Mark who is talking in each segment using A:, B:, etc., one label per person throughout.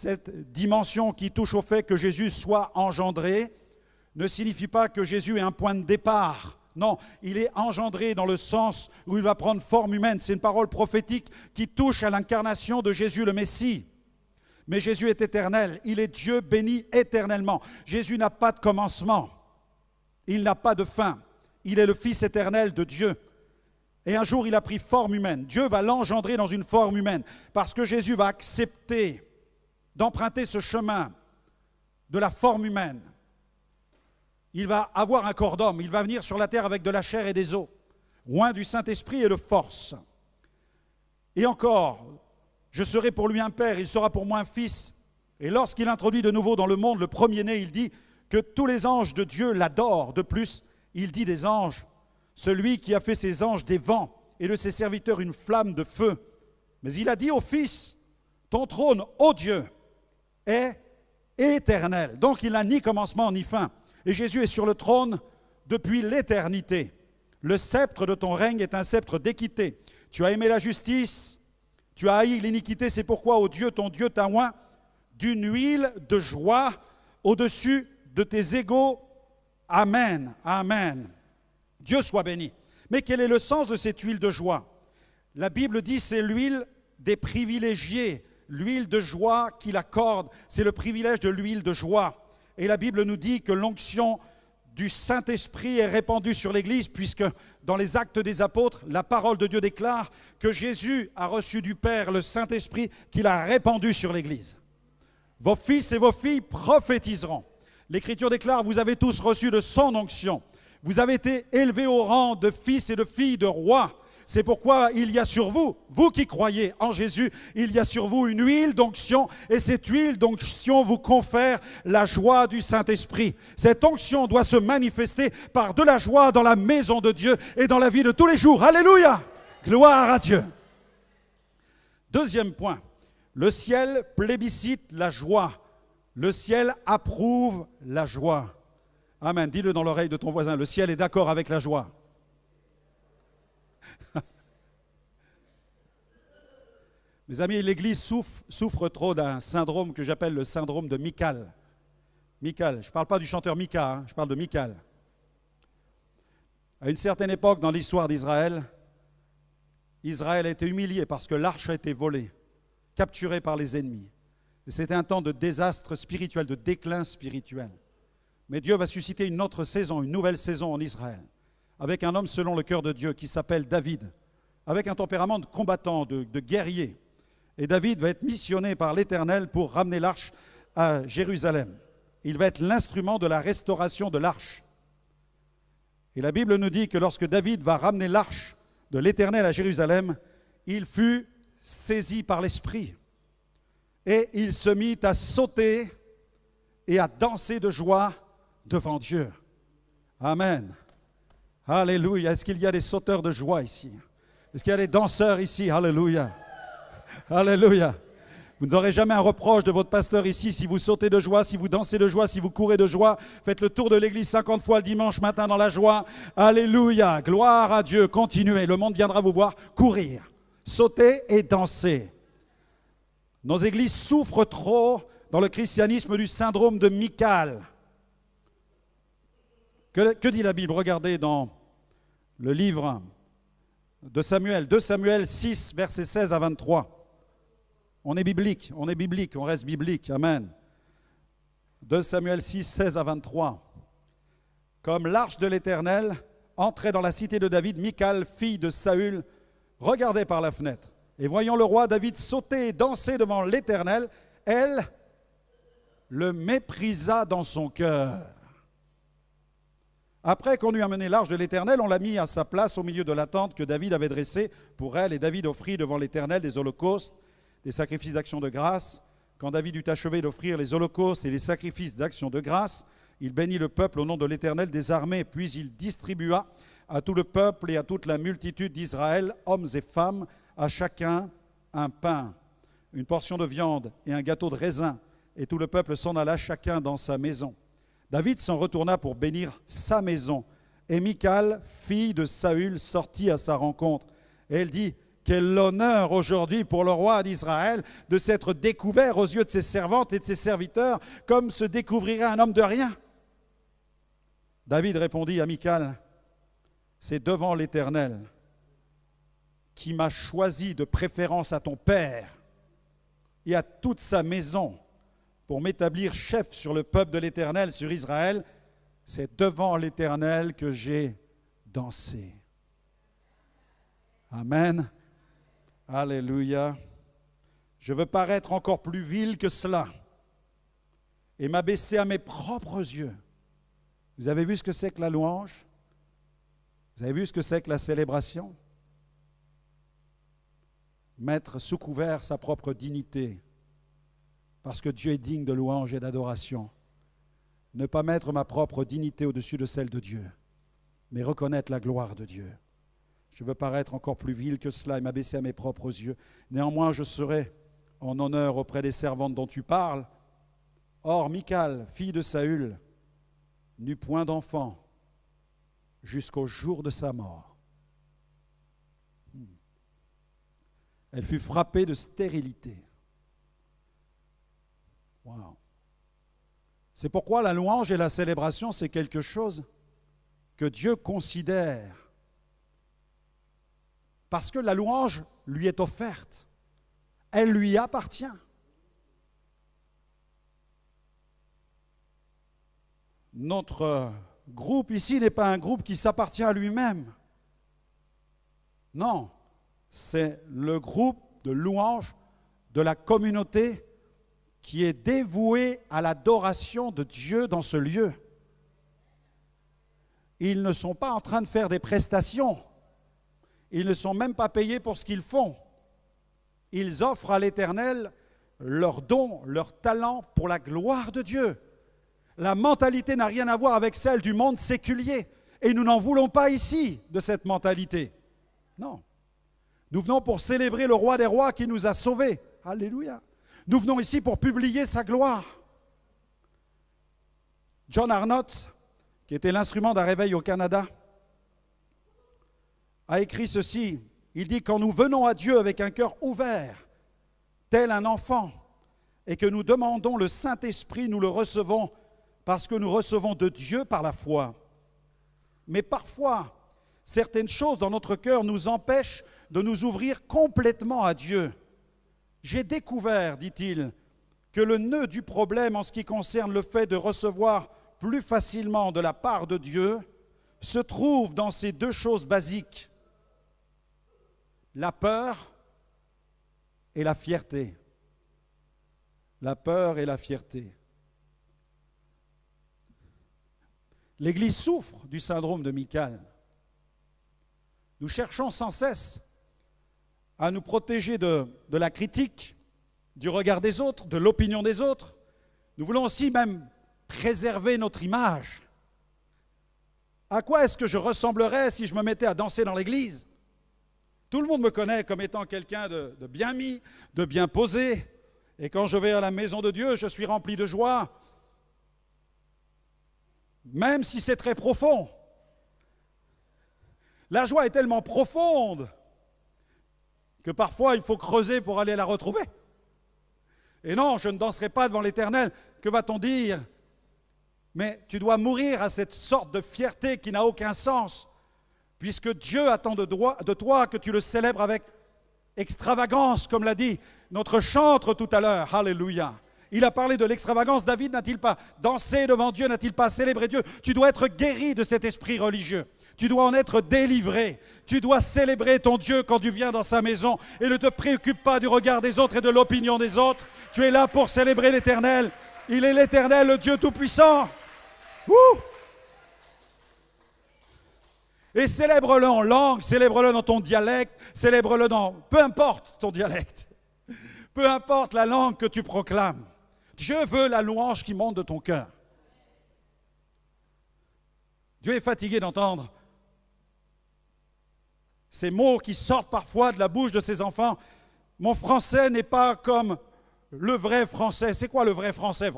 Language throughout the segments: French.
A: cette dimension qui touche au fait que Jésus soit engendré ne signifie pas que Jésus est un point de départ. Non, il est engendré dans le sens où il va prendre forme humaine. C'est une parole prophétique qui touche à l'incarnation de Jésus le Messie. Mais Jésus est éternel, il est Dieu béni éternellement. Jésus n'a pas de commencement, il n'a pas de fin. Il est le Fils éternel de Dieu. Et un jour, il a pris forme humaine. Dieu va l'engendrer dans une forme humaine parce que Jésus va accepter d'emprunter ce chemin de la forme humaine. Il va avoir un corps d'homme, il va venir sur la terre avec de la chair et des os, loin du Saint-Esprit et de force. Et encore, je serai pour lui un père, il sera pour moi un fils. Et lorsqu'il introduit de nouveau dans le monde le premier-né, il dit que tous les anges de Dieu l'adorent. De plus, il dit des anges, celui qui a fait ses anges des vents et de ses serviteurs une flamme de feu. Mais il a dit au Fils, ton trône, ô Dieu, est éternel. Donc il n'a ni commencement ni fin. Et Jésus est sur le trône depuis l'éternité. Le sceptre de ton règne est un sceptre d'équité. Tu as aimé la justice, tu as haï l'iniquité, c'est pourquoi, ô Dieu, ton Dieu t'a oint d'une huile de joie au-dessus de tes égaux. Amen, amen. Dieu soit béni. Mais quel est le sens de cette huile de joie? La Bible dit c'est l'huile des privilégiés, l'huile de joie qu'il accorde, c'est le privilège de l'huile de joie. Et la Bible nous dit que l'onction du Saint-Esprit est répandue sur l'Église, puisque dans les Actes des Apôtres, la parole de Dieu déclare que Jésus a reçu du Père le Saint-Esprit qu'il a répandu sur l'Église. Vos fils et vos filles prophétiseront. L'Écriture déclare, vous avez tous reçu de son onction. Vous avez été élevés au rang de fils et de filles de rois. C'est pourquoi il y a sur vous, vous qui croyez en Jésus, il y a sur vous une huile d'onction et cette huile d'onction vous confère la joie du Saint-Esprit. Cette onction doit se manifester par de la joie dans la maison de Dieu et dans la vie de tous les jours. Alléluia! Gloire à Dieu! Deuxième point, le ciel plébiscite la joie. Le ciel approuve la joie. Amen. Dis-le dans l'oreille de ton voisin, le ciel est d'accord avec la joie. Mes amis, l'Église souffre trop d'un syndrome que j'appelle le syndrome de Michal. Michal, je ne parle pas du chanteur Mika, je parle de Michal. À une certaine époque dans l'histoire d'Israël, Israël a été humilié parce que l'arche a été volée, capturée par les ennemis. Et c'était un temps de désastre spirituel, de déclin spirituel. Mais Dieu va susciter une autre saison, une nouvelle saison en Israël, avec un homme selon le cœur de Dieu qui s'appelle David, avec un tempérament de combattant, de guerrier. Et David va être missionné par l'Éternel pour ramener l'arche à Jérusalem. Il va être l'instrument de la restauration de l'arche. Et la Bible nous dit que lorsque David va ramener l'arche de l'Éternel à Jérusalem, il fut saisi par l'Esprit. Et il se mit à sauter et à danser de joie devant Dieu. Amen. Alléluia. Est-ce qu'il y a des sauteurs de joie ici? Est-ce qu'il y a des danseurs ici? Alléluia. Alléluia. Vous n'aurez jamais un reproche de votre pasteur ici si vous sautez de joie, si vous dansez de joie, si vous courez de joie. Faites le tour de l'église 50 fois le dimanche matin dans la joie. Alléluia. Gloire à Dieu. Continuez. Le monde viendra vous voir courir, sauter et danser. Nos églises souffrent trop dans le christianisme du syndrome de Michal. Que dit la Bible? Regardez dans le livre de Samuel, 2 Samuel 6, versets 16 à 23. On est biblique, on reste biblique, amen. 2 Samuel 6, 16 à 23. Comme l'arche de l'Éternel entrait dans la cité de David, Michal, fille de Saül, regardait par la fenêtre. Et voyant le roi David sauter et danser devant l'Éternel, elle le méprisa dans son cœur. Après qu'on eut amené l'arche de l'Éternel, on l'a mis à sa place au milieu de la tente que David avait dressée pour elle. Et David offrit devant l'Éternel des holocaustes, des sacrifices d'action de grâce. Quand David eut achevé d'offrir les holocaustes et les sacrifices d'action de grâce, il bénit le peuple au nom de l'Éternel des armées. Puis il distribua à tout le peuple et à toute la multitude d'Israël, hommes et femmes, à chacun un pain, une portion de viande et un gâteau de raisin. Et tout le peuple s'en alla chacun dans sa maison. David s'en retourna pour bénir sa maison. Et Michal, fille de Saül, sortit à sa rencontre. Et elle dit, Quel honneur aujourd'hui pour le roi d'Israël de s'être découvert aux yeux de ses servantes et de ses serviteurs comme se découvrirait un homme de rien. David répondit à Michal, c'est devant l'Éternel qui m'a choisi de préférence à ton père et à toute sa maison pour m'établir chef sur le peuple de l'Éternel, sur Israël, c'est devant l'Éternel que j'ai dansé. Amen. Alléluia. Je veux paraître encore plus vil que cela et m'abaisser à mes propres yeux. Vous avez vu ce que c'est que la louange? Vous avez vu ce que c'est que la célébration? Mettre sous couvert sa propre dignité, parce que Dieu est digne de louange et d'adoration. Ne pas mettre ma propre dignité au-dessus de celle de Dieu, mais reconnaître la gloire de Dieu. Je veux paraître encore plus vil que cela et m'abaisser à mes propres yeux. Néanmoins, je serai en honneur auprès des servantes dont tu parles. Or, Michal, fille de Saül, n'eut point d'enfant jusqu'au jour de sa mort. Elle fut frappée de stérilité. Wow. C'est pourquoi la louange et la célébration, c'est quelque chose que Dieu considère. Parce que la louange lui est offerte. Elle lui appartient. Notre groupe ici n'est pas un groupe qui s'appartient à lui-même. Non, c'est le groupe de louange de la communauté qui est dévoué à l'adoration de Dieu dans ce lieu. Ils ne sont pas en train de faire des prestations. Ils ne sont même pas payés pour ce qu'ils font. Ils offrent à l'Éternel leurs dons, leurs talents pour la gloire de Dieu. La mentalité n'a rien à voir avec celle du monde séculier. Et nous n'en voulons pas ici de cette mentalité. Non. Nous venons pour célébrer le roi des rois qui nous a sauvés. Alléluia. Nous venons ici pour publier sa gloire. John Arnott, qui était l'instrument d'un réveil au Canada, a écrit ceci. Il dit, quand nous venons à Dieu avec un cœur ouvert, tel un enfant, et que nous demandons le Saint-Esprit, nous le recevons parce que nous recevons de Dieu par la foi. Mais parfois, certaines choses dans notre cœur nous empêchent de nous ouvrir complètement à Dieu. J'ai découvert, dit-il, que le nœud du problème en ce qui concerne le fait de recevoir plus facilement de la part de Dieu se trouve dans ces deux choses basiques. La peur et la fierté. La peur et la fierté. L'Église souffre du syndrome de Michal. Nous cherchons sans cesse à nous protéger de la critique, du regard des autres, de l'opinion des autres. Nous voulons aussi même préserver notre image. À quoi est-ce que je ressemblerais si je me mettais à danser dans l'église? Tout le monde me connaît comme étant quelqu'un de bien mis, de bien posé. Et quand je vais à la maison de Dieu, je suis rempli de joie. Même si c'est très profond. La joie est tellement profonde que parfois il faut creuser pour aller la retrouver. Et non, je ne danserai pas devant l'Éternel. Que va-t-on dire? Mais tu dois mourir à cette sorte de fierté qui n'a aucun sens, puisque Dieu attend de toi que tu le célèbres avec extravagance, comme l'a dit notre chantre tout à l'heure. Alléluia. Il a parlé de l'extravagance. David n'a-t-il pas dansé devant Dieu? N'a-t-il pas célébré Dieu? Tu dois être guéri de cet esprit religieux. Tu dois en être délivré. Tu dois célébrer ton Dieu quand tu viens dans sa maison et ne te préoccupe pas du regard des autres et de l'opinion des autres. Tu es là pour célébrer l'Éternel. Il est l'Éternel, le Dieu Tout-Puissant. Ouh! Et célèbre-le en langue, célèbre-le dans ton dialecte, célèbre-le dans... Peu importe ton dialecte, peu importe la langue que tu proclames. Dieu veut la louange qui monte de ton cœur. Dieu est fatigué d'entendre ces mots qui sortent parfois de la bouche de ses enfants. Mon français n'est pas comme le vrai français. C'est quoi le vrai français?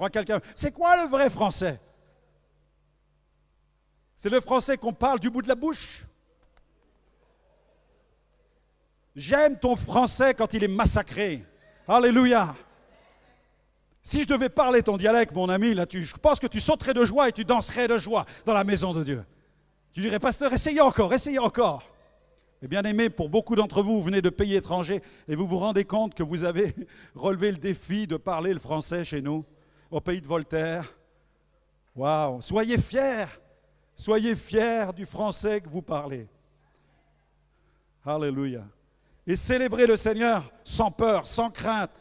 A: C'est quoi le vrai français? C'est le français qu'on parle du bout de la bouche. J'aime ton français quand il est massacré. Alléluia. Si je devais parler ton dialecte, mon ami, là, je pense que tu sauterais de joie et tu danserais de joie dans la maison de Dieu. Tu dirais, pasteur, essayez encore, essayez encore. Et bien aimé, pour beaucoup d'entre vous, vous venez de pays étrangers et vous vous rendez compte que vous avez relevé le défi de parler le français chez nous, au pays de Voltaire. Waouh! Soyez fiers du français que vous parlez. Alléluia. Et célébrez le Seigneur sans peur, sans crainte.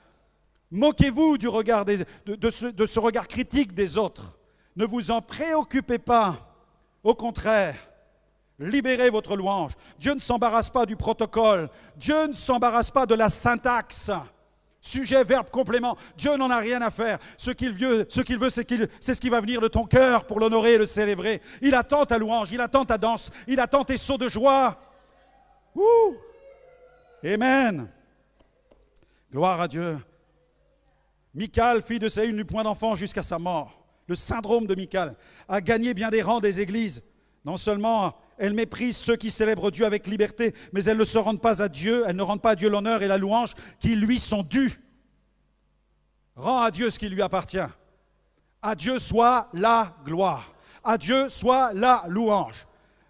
A: Moquez-vous du regard de ce regard critique des autres. Ne vous en préoccupez pas. Au contraire, libérez votre louange. Dieu ne s'embarrasse pas du protocole. Dieu ne s'embarrasse pas de la syntaxe. Sujet, verbe, complément. Dieu n'en a rien à faire. Ce qu'il veut, c'est ce qui va venir de ton cœur pour l'honorer et le célébrer. Il attend ta louange, il attend ta danse, il attend tes sauts de joie. Ouh! Amen. Gloire à Dieu. Michal, fille de Saül, n'eut point d'enfant jusqu'à sa mort. Le syndrome de Michal a gagné bien des rangs des églises. Non seulement elle méprise ceux qui célèbrent Dieu avec liberté, mais elle ne se rend pas à Dieu, elle ne rend pas à Dieu l'honneur et la louange qui lui sont dus. Rends à Dieu ce qui lui appartient. À Dieu soit la gloire. À Dieu soit la louange.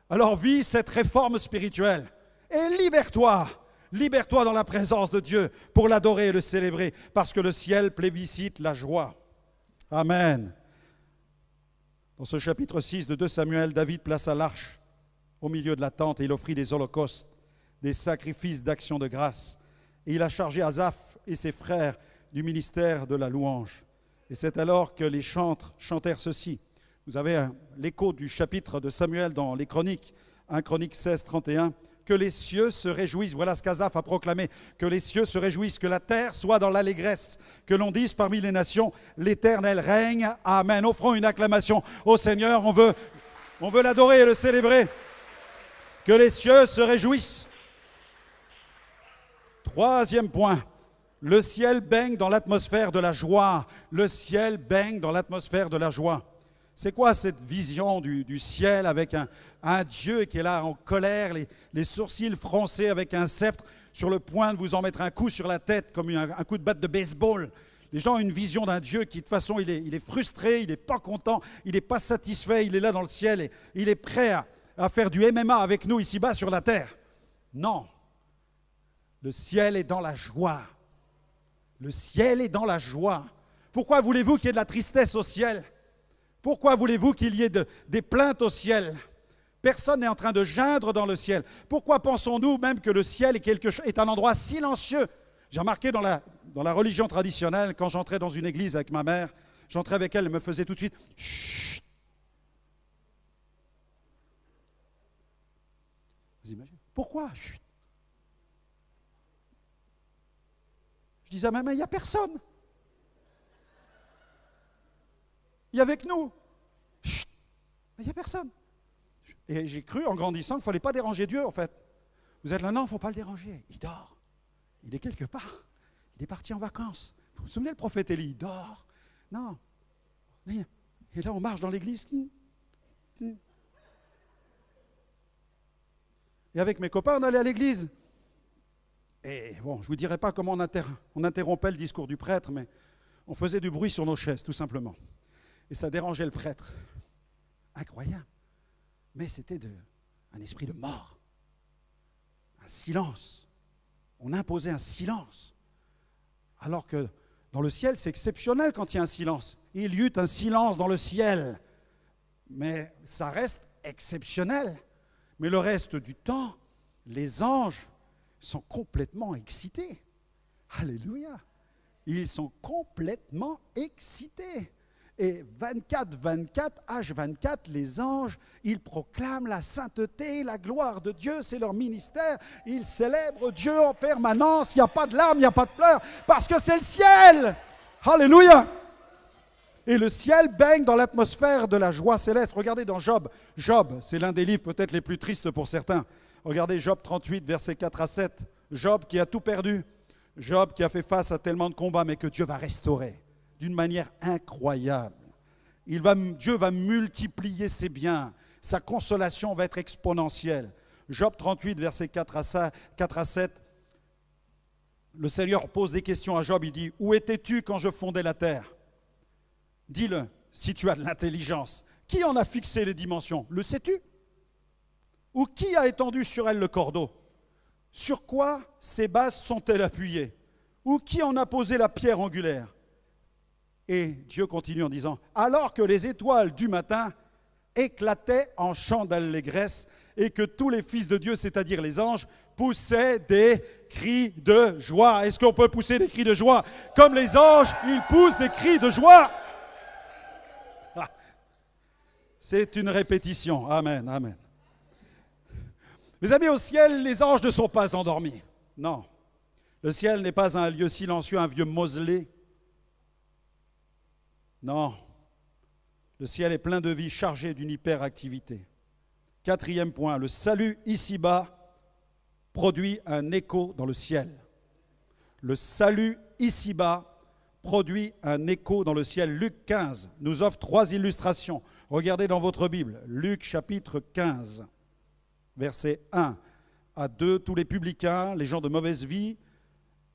A: Alors vis cette réforme spirituelle et libère-toi. Libère-toi dans la présence de Dieu pour l'adorer et le célébrer, parce que le ciel plébiscite la joie. Amen. Dans ce chapitre 6 de 2 Samuel, David plaça l'arche au milieu de la tente et il offrit des holocaustes, des sacrifices d'action de grâce. Et il a chargé Asaph et ses frères du ministère de la louange. Et c'est alors que les chantres chantèrent ceci. Vous avez l'écho du chapitre de Samuel dans les Chroniques, 1 Chroniques 16, 31. Que les cieux se réjouissent, voilà ce qu'Asaph a proclamé, que les cieux se réjouissent, que la terre soit dans l'allégresse, que l'on dise parmi les nations, l'Éternel règne, amen. Offrons une acclamation au Seigneur, on veut l'adorer et le célébrer. Que les cieux se réjouissent. Troisième point, le ciel baigne dans l'atmosphère de la joie. Le ciel baigne dans l'atmosphère de la joie. C'est quoi cette vision du ciel avec un Dieu qui est là en colère, les sourcils froncés avec un sceptre, sur le point de vous en mettre un coup sur la tête comme un coup de batte de baseball. Les gens ont une vision d'un Dieu qui, de toute façon, il est frustré, il n'est pas content, il n'est pas satisfait, il est là dans le ciel et il est prêt à faire du MMA avec nous ici-bas sur la terre. Non. Le ciel est dans la joie. Le ciel est dans la joie. Pourquoi voulez-vous qu'il y ait de la tristesse au ciel ? Pourquoi voulez-vous qu'il y ait des plaintes au ciel ? Personne n'est en train de geindre dans le ciel. Pourquoi pensons-nous même que le ciel est un endroit silencieux ? J'ai remarqué dans la religion traditionnelle, quand j'entrais dans une église avec ma mère, j'entrais avec elle, elle me faisait tout de suite « Chut !» Vous imaginez ? Pourquoi ? Chut ! Je disais à ma mère, il n'y a personne. Il est avec nous. Chut, mais il n'y a personne. Et j'ai cru en grandissant qu'il ne fallait pas déranger Dieu en fait. Vous êtes là, non, il ne faut pas le déranger. Il dort. Il est quelque part. Il est parti en vacances. Vous vous souvenez, le prophète Élie, il dort. Non. Et là, on marche dans l'église. Et avec mes copains, on allait à l'église. Et bon, je ne vous dirai pas comment on interrompait le discours du prêtre, mais on faisait du bruit sur nos chaises, tout simplement. Et ça dérangeait le prêtre. Incroyable. Mais c'était un esprit de mort. Un silence. On imposait un silence. Alors que dans le ciel, c'est exceptionnel quand il y a un silence. Il y eut un silence dans le ciel. Mais ça reste exceptionnel. Mais le reste du temps, les anges sont complètement excités. Alléluia. Ils sont complètement excités. Et 24, H24, les anges, ils proclament la sainteté, la gloire de Dieu, c'est leur ministère. Ils célèbrent Dieu en permanence, il n'y a pas de larmes, il n'y a pas de pleurs, parce que c'est le ciel. Alléluia. Et le ciel baigne dans l'atmosphère de la joie céleste. Regardez dans Job. Job, c'est l'un des livres peut-être les plus tristes pour certains. Regardez Job 38, versets 4 à 7. Job qui a tout perdu. Job qui a fait face à tellement de combats, mais que Dieu va restaurer d'une manière incroyable. Dieu va multiplier ses biens. Sa consolation va être exponentielle. Job 38, versets 4 à 7. Le Seigneur pose des questions à Job, il dit, « Où étais-tu quand je fondais la terre ?» Dis-le, si tu as de l'intelligence. Qui en a fixé les dimensions? Le sais-tu? Ou qui a étendu sur elle le cordeau? Sur quoi ces bases sont-elles appuyées? Ou qui en a posé la pierre angulaire? Et Dieu continue en disant, « Alors que les étoiles du matin éclataient en chants d'allégresse et que tous les fils de Dieu, c'est-à-dire les anges, poussaient des cris de joie. » Est-ce qu'on peut pousser des cris de joie? Comme les anges, ils poussent des cris de joie. C'est une répétition. Amen, amen. Mes amis, au ciel, les anges ne sont pas endormis. Non. Le ciel n'est pas un lieu silencieux, un vieux mausolée. Non. Le ciel est plein de vie, chargé d'une hyperactivité. 4e point, le salut ici-bas produit un écho dans le ciel. Le salut ici-bas produit un écho dans le ciel. Luc 15 nous offre 3 illustrations. Regardez dans votre Bible, Luc chapitre 15, versets 1 à 2. Tous les publicains, les gens de mauvaise vie,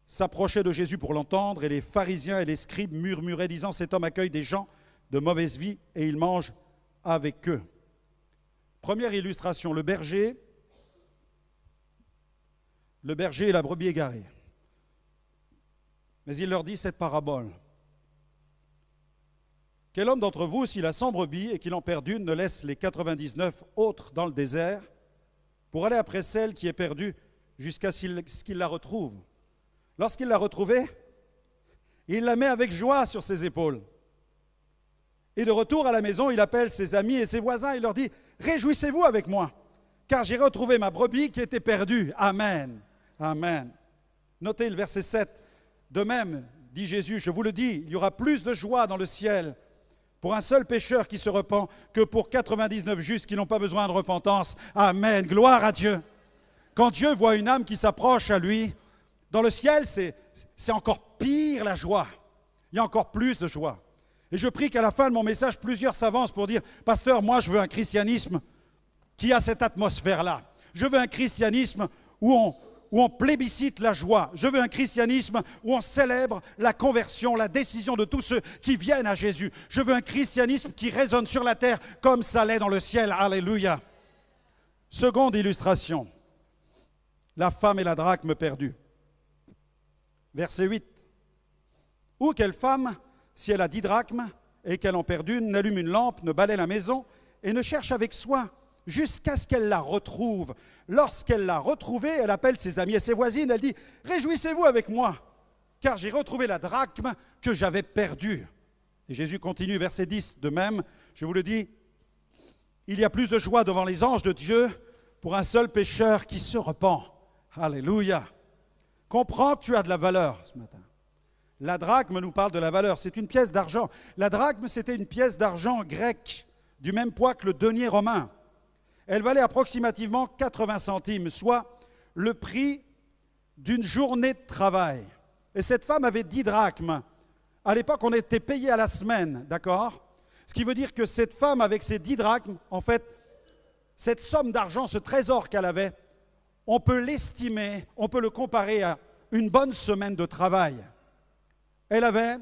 A: s'approchaient de Jésus pour l'entendre, et les pharisiens et les scribes murmuraient, disant, « Cet homme accueille des gens de mauvaise vie et il mange avec eux. » Première illustration, le berger et la brebis égarée. Mais il leur dit cette parabole. Quel homme d'entre vous, s'il a 100 brebis et qu'il en perd une, ne laisse les 99 autres dans le désert pour aller après celle qui est perdue jusqu'à ce qu'il la retrouve? Lorsqu'il l'a retrouvée, il la met avec joie sur ses épaules. Et de retour à la maison, il appelle ses amis et ses voisins. Il leur dit, « Réjouissez-vous avec moi, car j'ai retrouvé ma brebis qui était perdue. » Amen. Amen. Notez le verset 7. De même, dit Jésus, je vous le dis, il y aura plus de joie dans le ciel pour un seul pécheur qui se repent que pour 99 justes qui n'ont pas besoin de repentance. Amen. Gloire à Dieu. Quand Dieu voit une âme qui s'approche à lui, dans le ciel, c'est encore pire la joie. Il y a encore plus de joie. Et je prie qu'à la fin de mon message, plusieurs s'avancent pour dire, « Pasteur, moi je veux un christianisme qui a cette atmosphère-là. Je veux un christianisme où on plébiscite la joie. Je veux un christianisme où on célèbre la conversion, la décision de tous ceux qui viennent à Jésus. Je veux un christianisme qui résonne sur la terre comme ça l'est dans le ciel. Alléluia. » Seconde illustration, la femme et la drachme perdue. Verset 8. « Ou quelle femme, si elle a 10 drachmes et qu'elle en perd une, n'allume une lampe, ne balaie la maison et ne cherche avec soin jusqu'à ce qu'elle la retrouve. Lorsqu'elle l'a retrouvée, elle appelle ses amis et ses voisines, elle dit, « Réjouissez-vous avec moi, car j'ai retrouvé la drachme que j'avais perdue. » Et Jésus continue, verset 10, de même, je vous le dis, il y a plus de joie devant les anges de Dieu pour un seul pécheur qui se repent. Alléluia. Comprends que tu as de la valeur ce matin. La drachme nous parle de la valeur, c'est une pièce d'argent. La drachme, c'était une pièce d'argent grecque, du même poids que le denier romain. Elle valait approximativement 80 centimes, soit le prix d'une journée de travail. Et cette femme avait 10 drachmes. À l'époque, on était payé à la semaine, d'accord? Ce qui veut dire que cette femme, avec ses 10 drachmes, en fait, cette somme d'argent, ce trésor qu'elle avait, on peut l'estimer, on peut le comparer à une bonne semaine de travail. Elle avait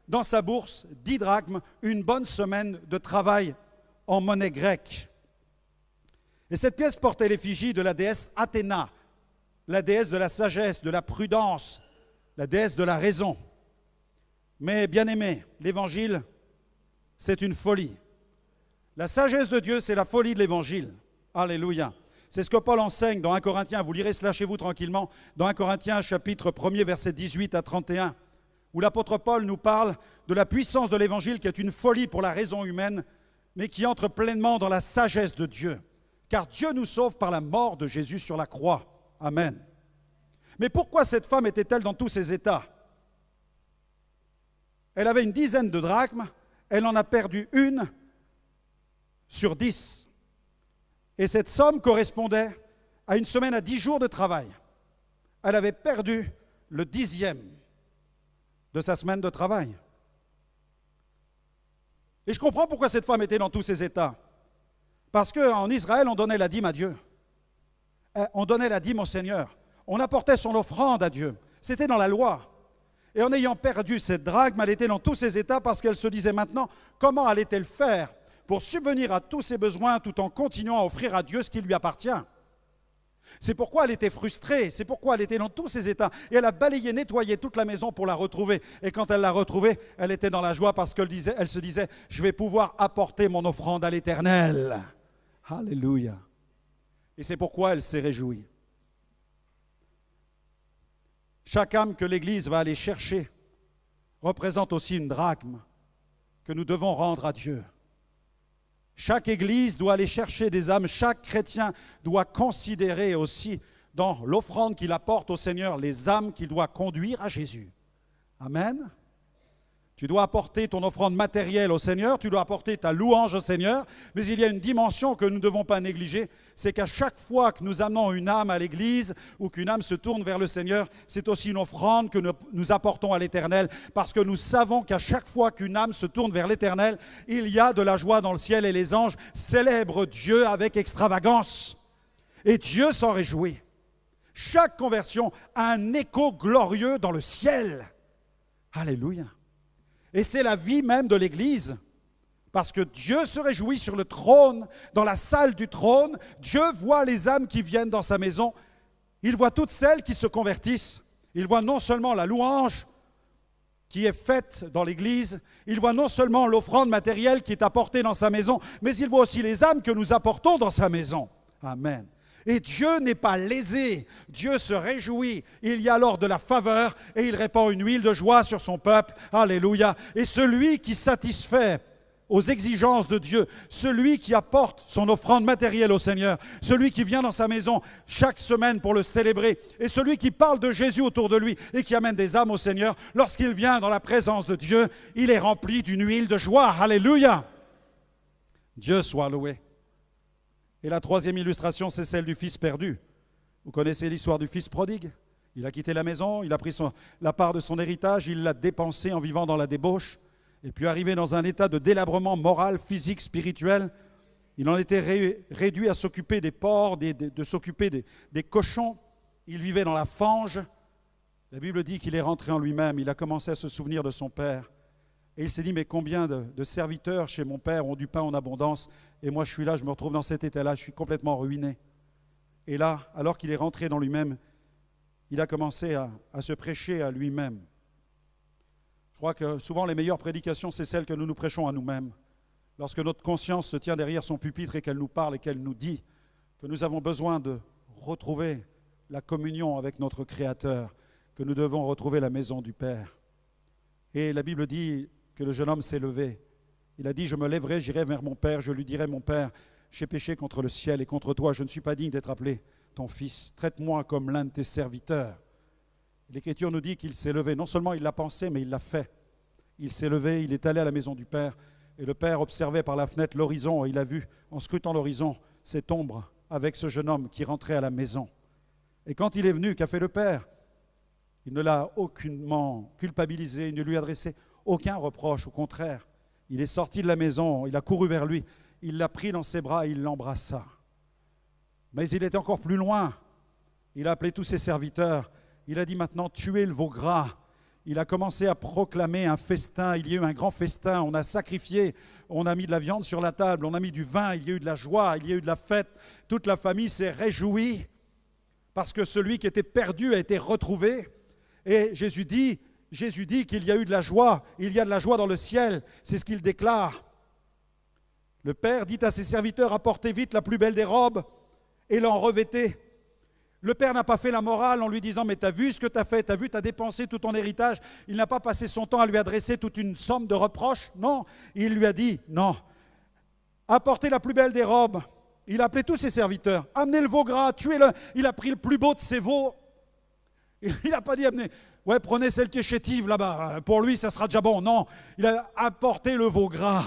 A: dans sa bourse 10 drachmes, une bonne semaine de travail en monnaie grecque. Et cette pièce portait l'effigie de la déesse Athéna, la déesse de la sagesse, de la prudence, la déesse de la raison. Mais bien aimé, l'Évangile, c'est une folie. La sagesse de Dieu, c'est la folie de l'Évangile. Alléluia. C'est ce que Paul enseigne dans 1 Corinthiens, vous lirez cela chez vous tranquillement, dans 1 Corinthiens chapitre 1er, versets 18 à 31, où l'apôtre Paul nous parle de la puissance de l'Évangile qui est une folie pour la raison humaine, mais qui entre pleinement dans la sagesse de Dieu. Car Dieu nous sauve par la mort de Jésus sur la croix. Amen. Mais pourquoi cette femme était-elle dans tous ces états? Elle avait une dizaine de drachmes, elle en a perdu une sur 10. Et cette somme correspondait à une semaine à 10 jours de travail. Elle avait perdu le 10e de sa semaine de travail. Et je comprends pourquoi cette femme était dans tous ces états. Parce qu'en Israël, on donnait la dîme à Dieu. On donnait la dîme au Seigneur. On apportait son offrande à Dieu. C'était dans la loi. Et en ayant perdu cette drachme, elle était dans tous ses états parce qu'elle se disait maintenant, comment allait-elle faire pour subvenir à tous ses besoins tout en continuant à offrir à Dieu ce qui lui appartient? C'est pourquoi elle était frustrée, c'est pourquoi elle était dans tous ses états. Et elle a balayé, nettoyé toute la maison pour la retrouver. Et quand elle l'a retrouvée, elle était dans la joie parce qu'elle se disait, je vais pouvoir apporter mon offrande à l'Éternel. Alléluia. Et c'est pourquoi elle s'est réjouie. Chaque âme que l'Église va aller chercher représente aussi une drachme que nous devons rendre à Dieu. Chaque Église doit aller chercher des âmes, chaque chrétien doit considérer aussi dans l'offrande qu'il apporte au Seigneur les âmes qu'il doit conduire à Jésus. Amen. Tu dois apporter ton offrande matérielle au Seigneur, tu dois apporter ta louange au Seigneur, mais il y a une dimension que nous ne devons pas négliger, c'est qu'à chaque fois que nous amenons une âme à l'Église ou qu'une âme se tourne vers le Seigneur, c'est aussi une offrande que nous apportons à l'Éternel, parce que nous savons qu'à chaque fois qu'une âme se tourne vers l'Éternel, il y a de la joie dans le ciel et les anges célèbrent Dieu avec extravagance. Et Dieu s'en réjouit. Chaque conversion a un écho glorieux dans le ciel. Alléluia. Et c'est la vie même de l'Église, parce que Dieu se réjouit sur le trône, dans la salle du trône. Dieu voit les âmes qui viennent dans sa maison. Il voit toutes celles qui se convertissent. Il voit non seulement la louange qui est faite dans l'Église, il voit non seulement l'offrande matérielle qui est apportée dans sa maison, mais il voit aussi les âmes que nous apportons dans sa maison. Amen. Et Dieu n'est pas lésé, Dieu se réjouit. Il y a alors de la faveur et il répand une huile de joie sur son peuple. Alléluia. Et celui qui satisfait aux exigences de Dieu, celui qui apporte son offrande matérielle au Seigneur, celui qui vient dans sa maison chaque semaine pour le célébrer, et celui qui parle de Jésus autour de lui et qui amène des âmes au Seigneur, lorsqu'il vient dans la présence de Dieu, il est rempli d'une huile de joie. Alléluia. Dieu soit loué. Et la troisième illustration, c'est celle du fils perdu. Vous connaissez l'histoire du fils prodigue? Il a quitté la maison, il a pris la part de son héritage, il l'a dépensé en vivant dans la débauche. Et puis arrivé dans un état de délabrement moral, physique, spirituel, il en était réduit à s'occuper des porcs, de s'occuper des cochons. Il vivait dans la fange. La Bible dit qu'il est rentré en lui-même, il a commencé à se souvenir de son père. Et il s'est dit, mais combien de serviteurs chez mon père ont du pain en abondance, et moi je suis là, je me retrouve dans cet état-là, je suis complètement ruiné. Et là, alors qu'il est rentré dans lui-même, il a commencé à se prêcher à lui-même. Je crois que souvent les meilleures prédications, c'est celles que nous prêchons à nous-mêmes. Lorsque notre conscience se tient derrière son pupitre et qu'elle nous parle et qu'elle nous dit que nous avons besoin de retrouver la communion avec notre Créateur, que nous devons retrouver la maison du Père. Et la Bible dit que le jeune homme s'est levé. Il a dit, je me lèverai, j'irai vers mon père, je lui dirai, mon père, j'ai péché contre le ciel et contre toi, je ne suis pas digne d'être appelé ton fils. Traite-moi comme l'un de tes serviteurs. L'Écriture nous dit qu'il s'est levé. Non seulement il l'a pensé, mais il l'a fait. Il s'est levé, il est allé à la maison du père. Et le père observait par la fenêtre l'horizon et il a vu, en scrutant l'horizon, cette ombre avec ce jeune homme qui rentrait à la maison. Et quand il est venu, qu'a fait le père? Il ne l'a aucunement culpabilisé, il ne lui a adressé aucun reproche, au contraire. Il est sorti de la maison, il a couru vers lui, il l'a pris dans ses bras et il l'embrassa. Mais il était encore plus loin. Il a appelé tous ses serviteurs. Il a dit maintenant, tuez le veau gras. Il a commencé à proclamer un festin. Il y a eu un grand festin. On a sacrifié, on a mis de la viande sur la table, on a mis du vin, il y a eu de la joie, il y a eu de la fête. Toute la famille s'est réjouie parce que celui qui était perdu a été retrouvé. Et Jésus dit qu'il y a eu de la joie, il y a de la joie dans le ciel, c'est ce qu'il déclare. Le Père dit à ses serviteurs, apportez vite la plus belle des robes et l'en revêtez. Le Père n'a pas fait la morale en lui disant, mais t'as vu ce que t'as fait, t'as vu, t'as dépensé tout ton héritage. Il n'a pas passé son temps à lui adresser toute une somme de reproches. Non, il lui a dit, non, apportez la plus belle des robes. Il a appelé tous ses serviteurs, amenez le veau gras, tuez-le. Il a pris le plus beau de ses veaux. Il n'a pas dit, ouais, prenez celle qui est chétive là-bas, pour lui ça sera déjà bon. Non, il a apporté le veau gras,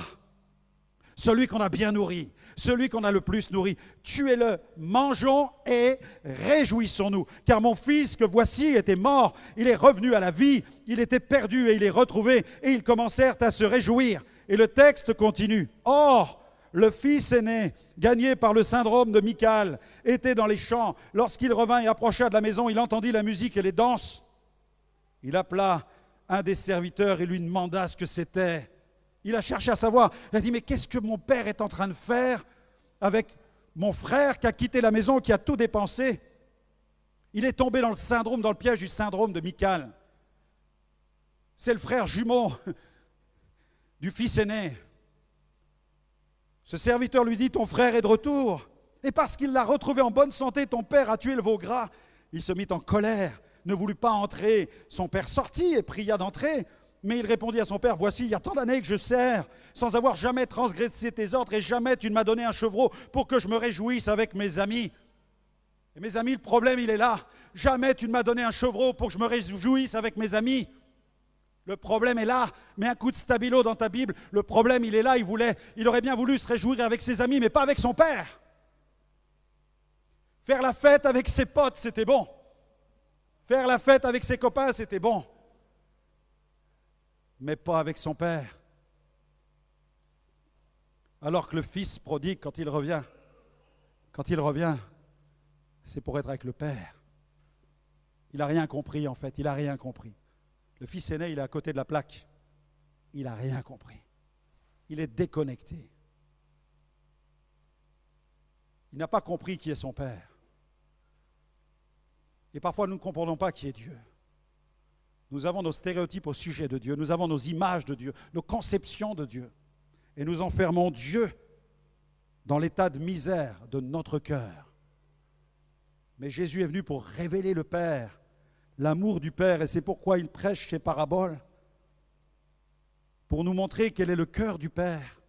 A: celui qu'on a bien nourri, celui qu'on a le plus nourri. Tuez-le, mangeons et réjouissons-nous. Car mon fils que voici était mort, il est revenu à la vie, il était perdu et il est retrouvé. Et ils commencèrent à se réjouir. Et le texte continue. Or, le fils aîné, gagné par le syndrome de Michal, était dans les champs. Lorsqu'il revint et approcha de la maison, il entendit la musique et les danses. Il appela un des serviteurs et lui demanda ce que c'était. Il a cherché à savoir. Il a dit, mais qu'est-ce que mon père est en train de faire avec mon frère qui a quitté la maison, qui a tout dépensé? Il est tombé dans le piège du syndrome de Michal. C'est le frère jumeau du fils aîné. Ce serviteur lui dit, ton frère est de retour. Et parce qu'il l'a retrouvé en bonne santé, ton père a tué le veau gras. Il se mit en colère, ne voulut pas entrer. Son père sortit et pria d'entrer. Mais il répondit à son père, voici, il y a tant d'années que je sers, sans avoir jamais transgressé tes ordres, et jamais tu ne m'as donné un chevreau pour que je me réjouisse avec mes amis. Et mes amis, le problème, il est là. Jamais tu ne m'as donné un chevreau pour que je me réjouisse avec mes amis. Le problème est là. Mets un coup de stabilo dans ta Bible. Le problème, il est là. Il aurait bien voulu se réjouir avec ses amis, mais pas avec son père. Faire la fête avec ses potes, c'était bon. Faire la fête avec ses copains, c'était bon. Mais pas avec son père. Alors que le fils prodigue, quand il revient, c'est pour être avec le père. Il n'a rien compris en fait, il n'a rien compris. Le fils aîné, il est à côté de la plaque. Il n'a rien compris. Il est déconnecté. Il n'a pas compris qui est son père. Et parfois, nous ne comprenons pas qui est Dieu. Nous avons nos stéréotypes au sujet de Dieu, nous avons nos images de Dieu, nos conceptions de Dieu. Et nous enfermons Dieu dans l'état de misère de notre cœur. Mais Jésus est venu pour révéler le Père, l'amour du Père, et c'est pourquoi il prêche ces paraboles, pour nous montrer quel est le cœur du Père.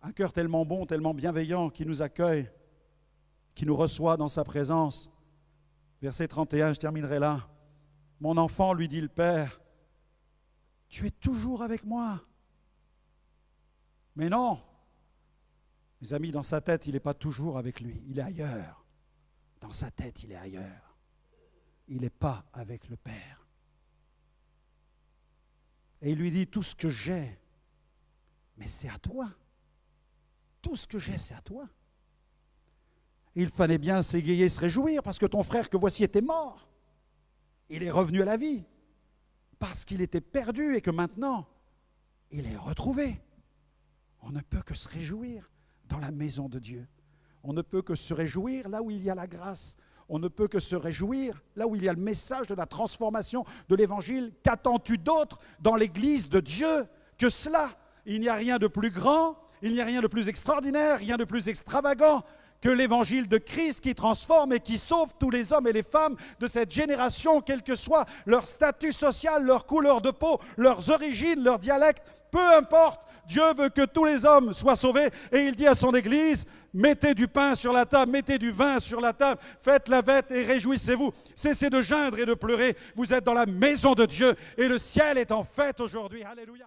A: Un cœur tellement bon, tellement bienveillant, qui nous accueille, qui nous reçoit dans sa présence. Verset 31, je terminerai là. Mon enfant, lui dit le Père, tu es toujours avec moi. Mais non, mes amis, dans sa tête, il n'est pas toujours avec lui, il est ailleurs. Dans sa tête, il est ailleurs. Il n'est pas avec le Père. Et il lui dit, tout ce que j'ai, mais c'est à toi. Tout ce que j'ai, c'est à toi. Et il fallait bien s'égayer, se réjouir, parce que ton frère que voici était mort. Il est revenu à la vie, parce qu'il était perdu et que maintenant, il est retrouvé. On ne peut que se réjouir dans la maison de Dieu. On ne peut que se réjouir là où il y a la grâce. On ne peut que se réjouir là où il y a le message de la transformation de l'Évangile. Qu'attends-tu d'autre dans l'Église de Dieu que cela? Il n'y a rien de plus grand, il n'y a rien de plus extraordinaire, rien de plus extravagant que l'Évangile de Christ qui transforme et qui sauve tous les hommes et les femmes de cette génération, quel que soit leur statut social, leur couleur de peau, leurs origines, leur dialecte, peu importe. Dieu veut que tous les hommes soient sauvés et il dit à son Église, mettez du pain sur la table, mettez du vin sur la table, faites la fête et réjouissez-vous. Cessez de geindre et de pleurer, vous êtes dans la maison de Dieu et le ciel est en fête aujourd'hui. Alléluia.